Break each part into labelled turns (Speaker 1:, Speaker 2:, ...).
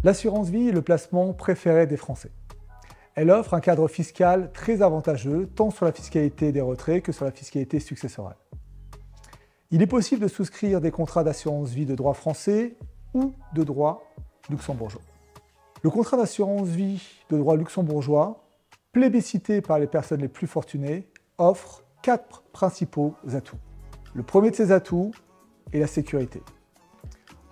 Speaker 1: L'assurance vie est le placement préféré des Français. Elle offre un cadre fiscal très avantageux, tant sur la fiscalité des retraits que sur la fiscalité successorale. Il est possible de souscrire des contrats d'assurance vie de droit français ou de droit luxembourgeois. Le contrat d'assurance vie de droit luxembourgeois, plébiscité par les personnes les plus fortunées, offre 4 principaux atouts. Le premier de ces atouts est la sécurité.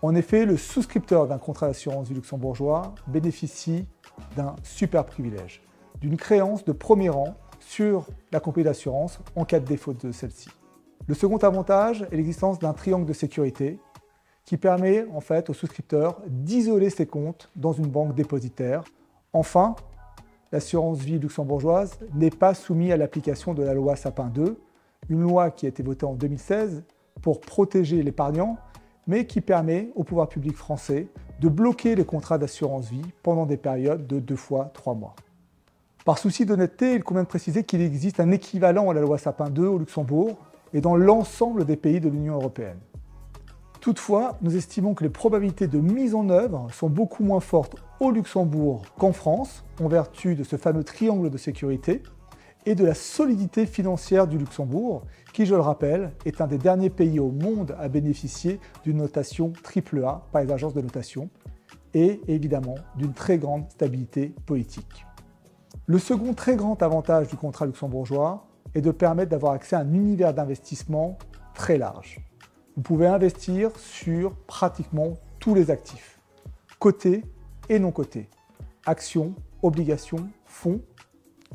Speaker 1: En effet, le souscripteur d'un contrat d'assurance vie luxembourgeois bénéficie d'un super privilège, d'une créance de premier rang sur la compagnie d'assurance en cas de défaut de celle-ci. Le second avantage est l'existence d'un triangle de sécurité qui permet en fait au souscripteur d'isoler ses comptes dans une banque dépositaire. Enfin, l'assurance vie luxembourgeoise n'est pas soumise à l'application de la loi Sapin II, une loi qui a été votée en 2016 pour protéger l'épargnant, mais qui permet au pouvoir public français de bloquer les contrats d'assurance vie pendant des périodes de 2 fois 3 mois. Par souci d'honnêteté, il convient de préciser qu'il existe un équivalent à la loi Sapin II au Luxembourg et dans l'ensemble des pays de l'Union européenne. Toutefois, nous estimons que les probabilités de mise en œuvre sont beaucoup moins fortes au Luxembourg qu'en France, en vertu de ce fameux triangle de sécurité et de la solidité financière du Luxembourg, qui, je le rappelle, est un des derniers pays au monde à bénéficier d'une notation AAA par les agences de notation et évidemment d'une très grande stabilité politique. Le second très grand avantage du contrat luxembourgeois est de permettre d'avoir accès à un univers d'investissement très large. Vous pouvez investir sur pratiquement tous les actifs, cotés et non cotés, actions, obligations, fonds.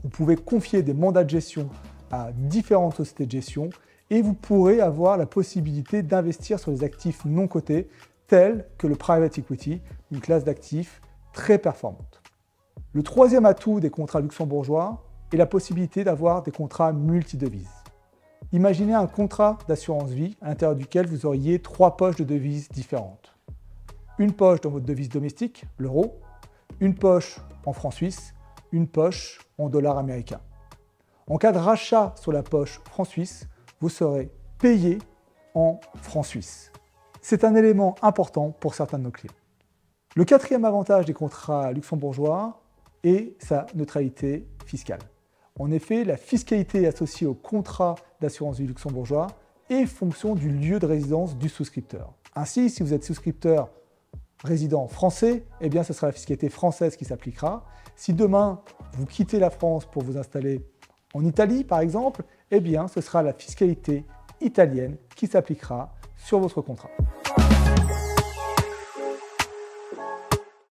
Speaker 1: Vous pouvez confier des mandats de gestion à différentes sociétés de gestion et vous pourrez avoir la possibilité d'investir sur des actifs non cotés tels que le private equity, une classe d'actifs très performante. Le troisième atout des contrats luxembourgeois est la possibilité d'avoir des contrats multidevises. Imaginez un contrat d'assurance vie à l'intérieur duquel vous auriez 3 poches de devises différentes. Une poche dans votre devise domestique, l'euro, une poche en francs suisses, une poche en dollars américains. En cas de rachat sur la poche francs suisses, vous serez payé en francs suisses. C'est un élément important pour certains de nos clients. Le quatrième avantage des contrats luxembourgeois est sa neutralité fiscale. En effet, la fiscalité associée au contrat d'assurance vie luxembourgeois est fonction du lieu de résidence du souscripteur. Ainsi, si vous êtes souscripteur résident français, eh bien ce sera la fiscalité française qui s'appliquera. Si demain vous quittez la France pour vous installer en Italie par exemple, eh bien ce sera la fiscalité italienne qui s'appliquera sur votre contrat.